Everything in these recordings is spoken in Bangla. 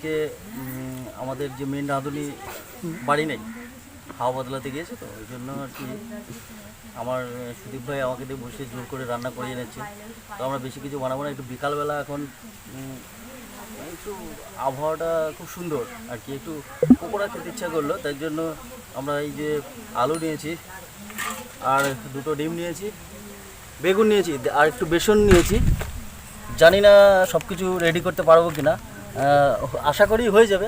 আজকে আমাদের যে মেন রাঁধুনি বাড়ি নেই, হাওয়া বদলাতে গিয়েছে, তো ওই জন্য আর কি আমার সুদীপ ভাই আমাকে দিয়ে বসে জোর করে রান্না করিয়ে নিচ্ছে। তো আমরা বেশি কিছু বানাবো না, একটু বিকালবেলা এখন একটু আবহাওয়াটা খুব সুন্দর আর কি, একটু পকোড়া খেতে ইচ্ছা করলো, তাই জন্য আমরা এই যে আলু নিয়েছি আর দুটো ডিম নিয়েছি, বেগুন নিয়েছি আর একটু বেসন নিয়েছি। জানি না সব কিছু রেডি করতে পারবো কি না, আশা করি হয়ে যাবে।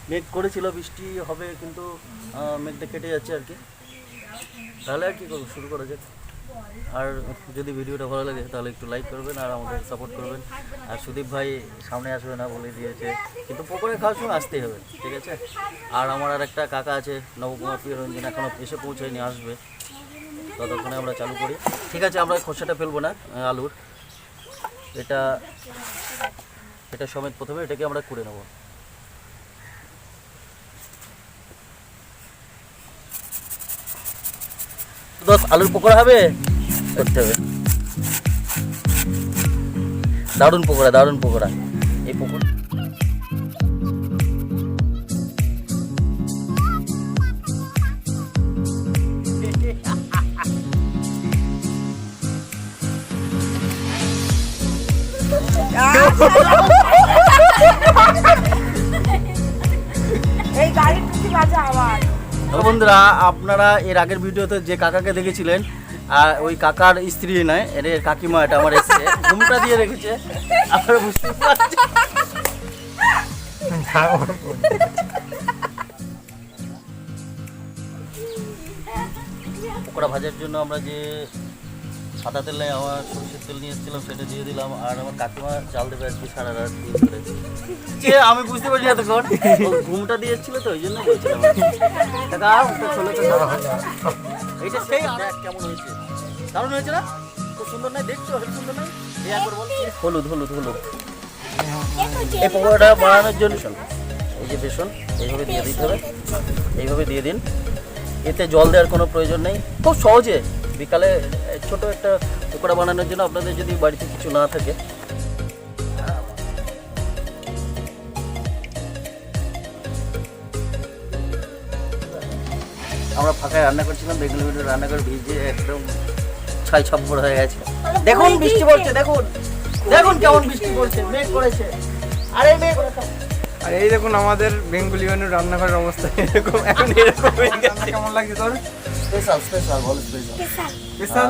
মেঘ করেছিল বৃষ্টি হবে, কিন্তু মেঘটা কেটে যাচ্ছে আর কি। তাহলে আর কি করবো, শুরু করা যাক। আর যদি ভিডিওটা ভালো লাগে তাহলে একটু লাইক করবেন আর আমাদের সাপোর্ট করবেন। আর সুদীপ ভাই সামনে আসবে না বলে দিয়েছে, কিন্তু পকোড়া খাওয়ার সময় আসতেই হবে, ঠিক আছে। আর আমার আর একটা কাকা আছে নবকুমার প্রিয় রঞ্জন, এখনও এসে পৌঁছায়নি, আসবে, ততক্ষণে আমরা চালু করি। ঠিক আছে, আমরা খোসাটা ফেলবো না আলুর, এটা সমেত প্রথমে এটাকে আমরা করে নেব। দশ আলুর পকোড়া হবে, করতে হবে। দারুণ পকোড়া, দারুণ পকোড়া। এই পকোড়া বন্ধুরা, আপনারা এর আগের ভিডিওতে যে কাকাকে দেখেছিলেন, ওই কাকার স্ত্রী নয়, এর কাকিমা, এটা আমার এসছে, ঘুমটা দিয়ে রেখেছে, আপনারা বুঝতে পারছেন। পকোড়া ভাজার জন্য আমরা যে সাদা তেল নেই, আমার সরষের তেল নিয়ে এসেছিলাম, সেটা দিয়ে দিলাম। আর আমার কাকিমা চাল দেবে আজকে সারা রাত দিয়ে করে। আমি বুঝতে পারছি এতক্ষণ ঘুমটা দিয়ে এসেছিল, তো ওই জন্য বলছিলাম। এইটা সেই কেমন হয়েছে, দারুণ হয়েছে না? খুব সুন্দর নয়, দেখছো সুন্দর নয়? একবার বল, হলুদ হলুদ হলুদ। এই পকোড়াটা বানানোর জন্য এই যে বেসন এইভাবে দিয়ে দিতে হবে, এইভাবে দিয়ে দিন। এতে জল দেওয়ার কোনো প্রয়োজন নেই, খুব সহজে বিকালে ছোট একটা পকোড়া বানানোর জন্য। আপনাদের যদি বাড়িতে কিছু না থাকে, আমরা ফাঁকায় রান্না করছিলাম, বেগুনি বেগুনি রান্না করে ভিজে একদম ছাই ছপ্পর হয়ে গেছে। দেখুন বৃষ্টি পড়ছে, দেখুন দেখুন কেমন বৃষ্টি পড়ছে, মেঘ করেছে। আরে মেঘ, আর এই দেখুন আমাদের বেঙ্গলি মেনুর রান্নাঘরের অবস্থা এরকম, এখন এরকম হয়ে গেছে। কেমন লাগছে তোর? স্পেশাল স্পেশাল বল, স্পেশাল স্পেশাল।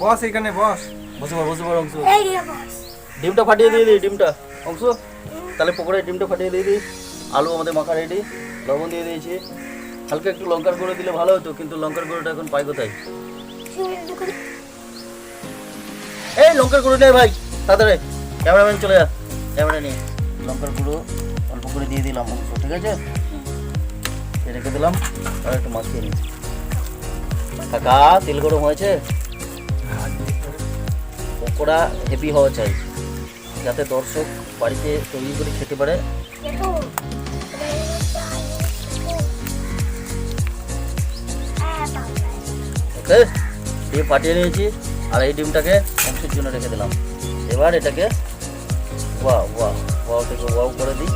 বস এখানে বস, বসে পড় অংশ। ডিমটা ফাটিয়ে দিয়ে দিই, ডিমটা অংশ। তাহলে পকোড়ায় ডিমটা ফাটিয়ে দিয়ে দিই। আলু আমাদের মাখা রেডি, লবণ দিয়ে দিয়েছি। হালকা একটু লঙ্কার গুঁড়ো দিলে ভালো হতো, কিন্তু লঙ্কার গুঁড়োটা এখন পাই কোথায়? এই লঙ্কার গুঁড়ো নেই ভাই, তাড়াতাড়ি ক্যামেরাম্যান চলে যা, ক্যামেরা নিয়ে। লঙ্কার গুঁড়ো অল্প করে দিয়ে দিলাম অংশ, ঠিক আছে, রেখে দিলাম। আর একটু মাখিয়ে নিই। কাকা তেল গরম হয়েছে, পকোড়া হেভি হওয়া চাই, যাতে দর্শক বাড়িতে তৈরি করে খেতে পারে। ওকে, ডিম ফাটিয়ে নিয়েছি, আর এই ডিমটাকে অংশের জন্য রেখে দিলাম। এবার এটাকে ওয়াও ওয়াও ওয়াও থেকে ওয়াও করে দিই।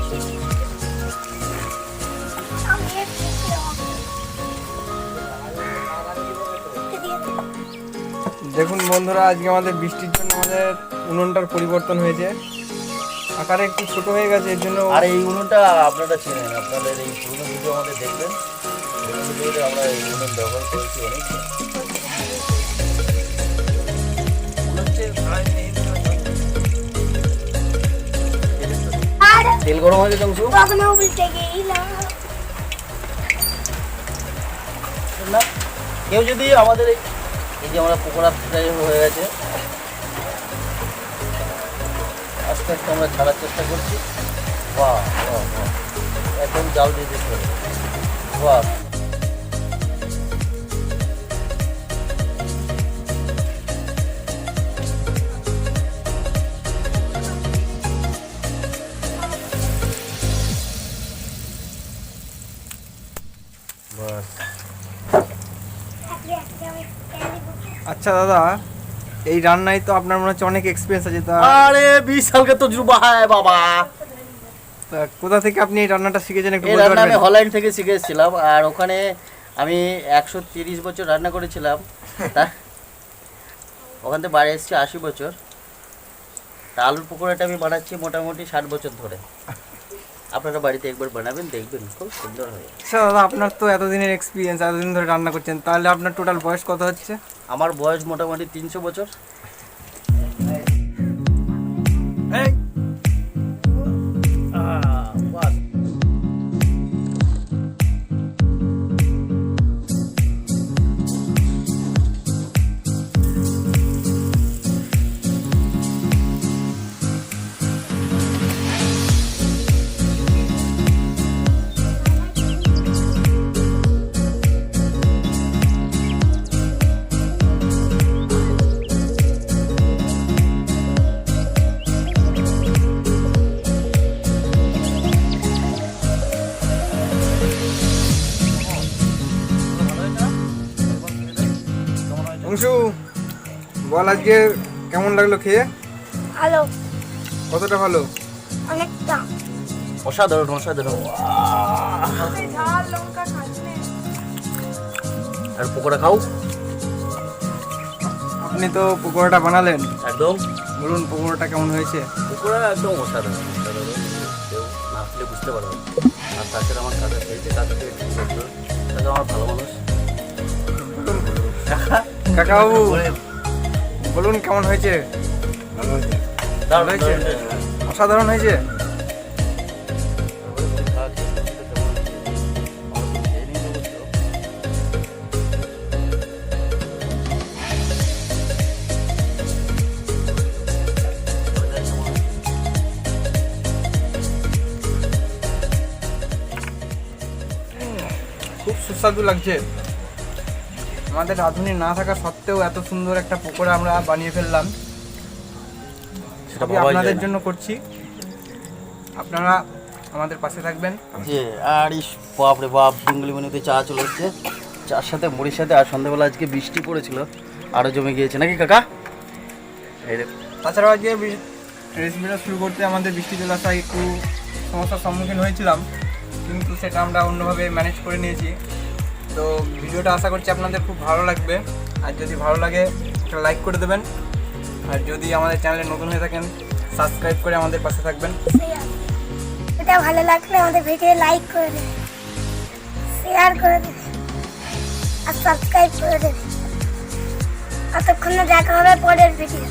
দেখুন বন্ধুরা, আজকে আমাদের বৃষ্টির জন্য আমাদের উনুনটার পরিবর্তন হয়েছে, আকারে একটু ছোট হয়ে গেছে, এর জন্য। আর এই উনুনটা আপনারা চেনেন, আপনাদের এই পুরোনো ভিডিও আমাদের দেখবেন, পুরোনো ভিডিওতে আমরা এই উনুন ব্যবহার করেছি অনেক। তেল গরম হয়ে গেছে অংশ না। কেউ যদি আমাদের এই যে আমরা পকোড়া ফ্রাই হয়ে গেছে, আস্তে আস্তে আমরা ছাড়ার চেষ্টা করছি। বাহ বাহ বাহ, একদম জাল দিয়ে দিতে হবে। বাহ, আচ্ছা দাদা, এই রান্নায় তো আপনার মনে হচ্ছে অনেক এক্সপিরিয়েন্স আছে। তা अरे 20 साल का तजुर्बा है बाबा। তা কোথা থেকে আপনি এই রান্নাটা শিখেছেন একটু এই বলতে রান্না আমি পারবেন? হল্যান্ড থেকে শিখে এসেছিলাম, আর ওখানে আমি 130 বছর রান্না করেছিলাম। তা ওখান থেকে বাড়ি এসেছি 80 বছর। তা আলুর পকোড়াটা আমি বানাচ্ছি মোটামুটি 60 বছর ধরে। আপনারা বাড়িতে একবার বানাবেন, দেখবেন খুব সুন্দর হয়। আচ্ছা দাদা, আপনার তো এতদিনের এক্সপিরিয়েন্স, এতদিন ধরে রান্না করছেন, তাহলে আপনার টোটাল বয়স কত হচ্ছে? আমার বয়স মোটামুটি 300 বছর। বাস। অংশু, বল আজকে কেমন লাগলো খেয়ে? ভালো, কতটা ভালো? অনেকটা। অসাধারণ অসাধারণ। ঝাল লঙ্কা খাচ্ছে। আর পকোড়া খাও। আপনি তো পকোড়াটা বানালেন, একদম বলুন পকোড়াটা কেমন হয়েছে? পকোড়া একদম অসাধারণ অসাধারণ। কেউ না খেলে বুঝতে পারবে না। আর তাছাড়া আমার কাকা খেয়েছে, কাকা খেয়ে ঠিক করতো, কাকা আমার ভালো মানুষ। কাকাবাবু বলুন কেমন হয়েছে? দারুণ হয়েছে? হয়েছে। অসাধারণ হয়েছে। খুব সুস্বাদু লাগছে। আমাদের রাঁধুনি না থাকা সত্ত্বেও এত সুন্দর একটা পকোড়া আমরা বানিয়ে ফেললাম। সেটা সবই ভাবাই যায় আপনাদের না। জন্য করছি, আপনারা আমাদের পাশে থাকবেন। যে আর ইস বাপরে বাপ, বেঙ্গলি মেনুতে চা চলে হচ্ছে, চার সাথে মুড়ির সাথে। আর সন্ধ্যাবেলা আজকে বৃষ্টি পড়েছিল, আরও জমে গিয়েছে নাকি কাকা? এই রে, তাছাড়াও আজকে রেসিপিটা শুরু করতে আমাদের বৃষ্টি চলে আসায় একটু সমস্যার সম্মুখীন হয়েছিলাম, কিন্তু সেটা আমরা অন্যভাবে ম্যানেজ করে নিয়েছি। তো ভিডিওটা আশা করছি আপনাদের খুব ভালো লাগবে। আর যদি ভালো লাগে একটা লাইক করে দেবেন, আর যদি আমাদের চ্যানেলে নতুন হয়ে থাকেন সাবস্ক্রাইব করে আমাদের পাশে থাকবেন। এটা ভালো লাগলে আমাদের ভিডিও লাইক করে দেবে, শেয়ার করে দেবে আর সাবস্ক্রাইব করে দেবে। এতক্ষণে দেখা হবে পরের ভিডিও।